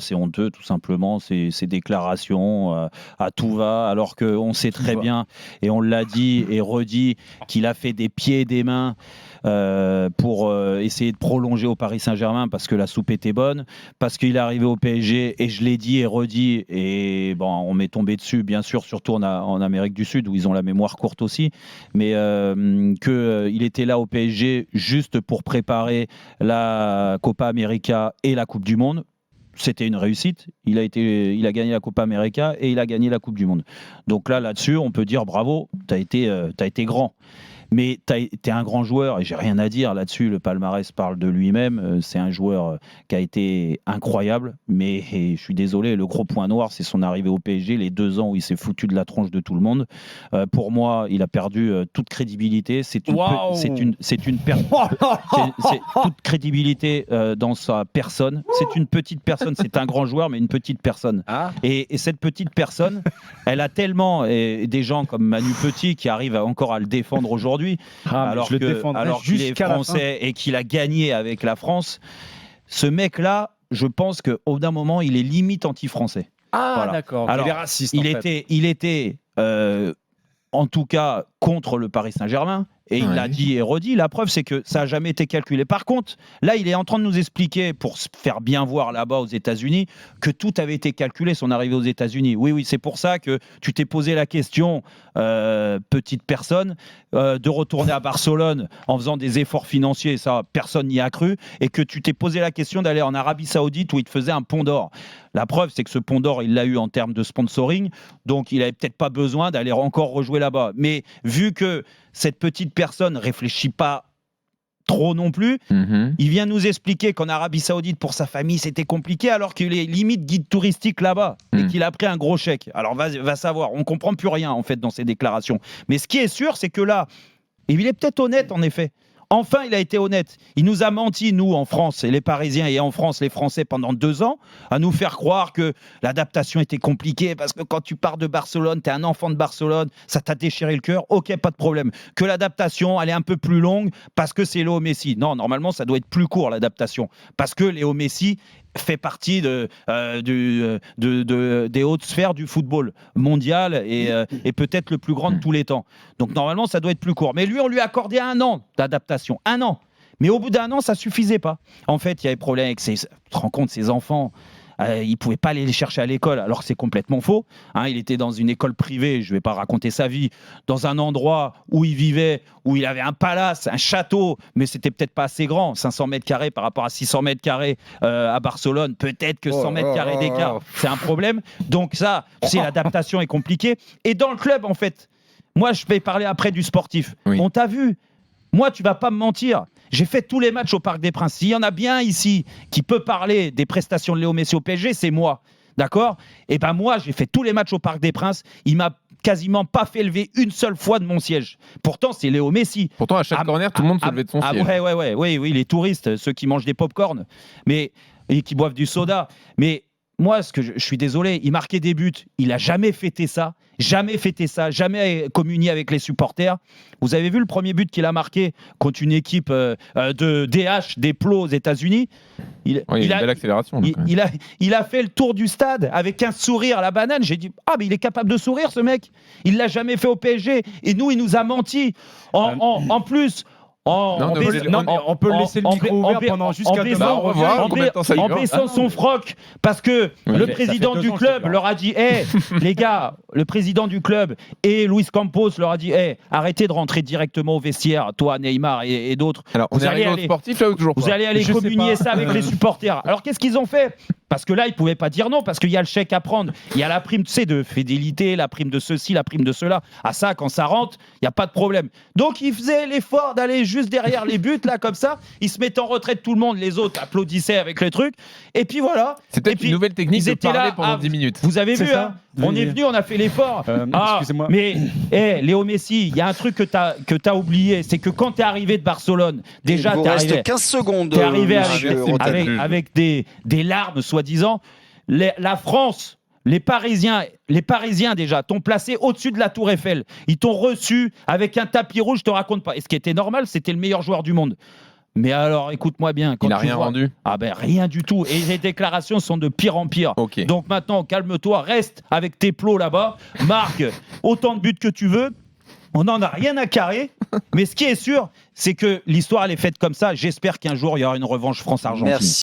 C'est honteux, tout simplement. Ces déclarations à tout va, alors qu'on sait très bien, et on l'a dit et redit, qu'il a fait des pieds et des mains pour essayer de prolonger au Paris Saint-Germain parce que la soupe était bonne, parce qu'il est arrivé au PSG, et je l'ai dit et redit, et on m'est tombé dessus, bien sûr, surtout en Amérique du Sud, où ils ont la mémoire courte aussi, mais qu'il était là au PSG juste pour préparer la Copa América et la Coupe du Monde. C'était une réussite. Il a gagné la Copa América et il a gagné la Coupe du Monde. Donc là-dessus, on peut dire bravo, t'as été grand. Mais t'es un grand joueur et j'ai rien à dire là-dessus. Le palmarès parle de lui-même. C'est un joueur qui a été incroyable. Mais je suis désolé, le gros point noir, c'est son arrivée au PSG, les 2 ans où il s'est foutu de la tronche de tout le monde. Pour moi, il a perdu toute crédibilité. C'est une perte. C'est toute crédibilité dans sa personne. C'est une petite personne. C'est un grand joueur, mais une petite personne. Et cette petite personne, elle a tellement des gens comme Manu Petit qui arrivent encore à le défendre aujourd'hui. Alors qu'il est français et qu'il a gagné avec la France, ce mec-là, je pense qu'au bout d'un moment, il est limite anti-français. D'accord. Alors, il est raciste. Il était en tout cas contre le Paris Saint-Germain. Et il l'a dit et redit. La preuve, c'est que ça n'a jamais été calculé. Par contre, là, il est en train de nous expliquer, pour se faire bien voir là-bas aux États-Unis, que tout avait été calculé, son arrivée aux États-Unis. Oui, c'est pour ça que tu t'es posé la question, petite personne, de retourner à Barcelone en faisant des efforts financiers. Ça, personne n'y a cru. Et que tu t'es posé la question d'aller en Arabie Saoudite où il te faisait un pont d'or. La preuve, c'est que ce pont d'or, il l'a eu en termes de sponsoring. Donc, il n'avait peut-être pas besoin d'aller encore rejouer là-bas. Mais vu que cette petite personne réfléchit pas trop non plus, il vient nous expliquer qu'en Arabie Saoudite, pour sa famille, c'était compliqué, alors qu'il est limite guide touristique là-bas et qu'il a pris un gros chèque. Alors, va savoir, on comprend plus rien, en fait, dans ses déclarations. Mais ce qui est sûr, c'est que là, et il est peut-être honnête, en effet. Enfin, il a été honnête. Il nous a menti, nous, en France, et les Parisiens, et en France, les Français, pendant 2 ans, à nous faire croire que l'adaptation était compliquée, parce que quand tu pars de Barcelone, tu es un enfant de Barcelone, ça t'a déchiré le cœur, ok, pas de problème. Que l'adaptation, elle est un peu plus longue, parce que c'est Léo Messi. Non, normalement, ça doit être plus court, l'adaptation, parce que Léo Messi fait partie des hautes sphères du football mondial et peut-être le plus grand de tous les temps. Donc normalement, ça doit être plus court. Mais lui, on lui a accordé 1 an d'adaptation. 1 an. Mais au bout d'1 an, ça suffisait pas. En fait, il y avait problème avec tu te rends compte, ses enfants. Il ne pouvait pas aller les chercher à l'école, alors que c'est complètement faux. Il était dans une école privée, je ne vais pas raconter sa vie, dans un endroit où il vivait, où il avait un palace, un château, mais c'était peut-être pas assez grand, 500 mètres carrés par rapport à 600 mètres carrés à Barcelone, peut-être que 100 mètres carrés d'écart, c'est un problème. Donc ça, c'est l'adaptation est compliquée. Et dans le club, en fait, moi je vais parler après du sportif. On t'a vu. Moi, tu vas pas me mentir. J'ai fait tous les matchs au Parc des Princes. S'il y en a bien ici qui peut parler des prestations de Léo Messi au PSG, c'est moi. D'accord ? Et ben moi, j'ai fait tous les matchs au Parc des Princes. Il m'a quasiment pas fait lever une seule fois de mon siège. Pourtant, c'est Léo Messi. Pourtant, à chaque corner, tout le monde se levait de son siège. Oui, les touristes, ceux qui mangent des pop-corn et qui boivent du soda. Mais moi, je suis désolé, il marquait des buts. Il n'a jamais fêté ça, jamais communié avec les supporters. Vous avez vu le premier but qu'il a marqué contre une équipe de DH, des plots aux États-Unis. Il a une belle accélération. Il a fait le tour du stade avec un sourire à la banane. J'ai dit, mais il est capable de sourire, ce mec. Il ne l'a jamais fait au PSG. Et nous, il nous a menti. En plus... on peut laisser le micro ouvert pendant jusqu'à demain. En baissant son froc, parce que le président du club leur a dit les gars, le président du club et Luis Campos leur a dit arrêtez de rentrer directement au vestiaire, toi, Neymar et d'autres. Alors, on est arrivé au sportif là ou toujours pas ? Vous allez aller communier ça avec les supporters. Alors, qu'est-ce qu'ils ont fait ? Parce que là, ils ne pouvaient pas dire non, parce qu'il y a le chèque à prendre. Il y a la prime, de fidélité, la prime de ceci, la prime de cela. À ça, quand ça rentre, il n'y a pas de problème. Donc, ils faisaient l'effort d'aller juste derrière les buts, là, comme ça. Ils se mettaient en retraite, tout le monde. Les autres applaudissaient avec le truc. Et puis, voilà. C'était une nouvelle technique de parler pendant 10 minutes. Vous avez vu, on est venu, on a fait l'effort. Excusez-moi. Mais, Léo Messi, il y a un truc que t'as oublié. C'est que quand t'es arrivé de Barcelone, déjà, t'es arrivé 15 secondes. T'es arrivé avec des larmes, soi-disant. La France, les Parisiens déjà t'ont placé au-dessus de la Tour Eiffel. Ils t'ont reçu avec un tapis rouge, je te raconte pas. Et ce qui était normal, c'était le meilleur joueur du monde. Mais alors, écoute-moi bien. Il n'a rien rendu. Ah ben rien du tout. Et les déclarations sont de pire en pire. Okay. Donc maintenant, calme-toi, reste avec tes plots là-bas, marque autant de buts que tu veux. On n'en a rien à carrer. Mais ce qui est sûr, c'est que l'histoire elle est faite comme ça. J'espère qu'un jour il y aura une revanche France-Argentine.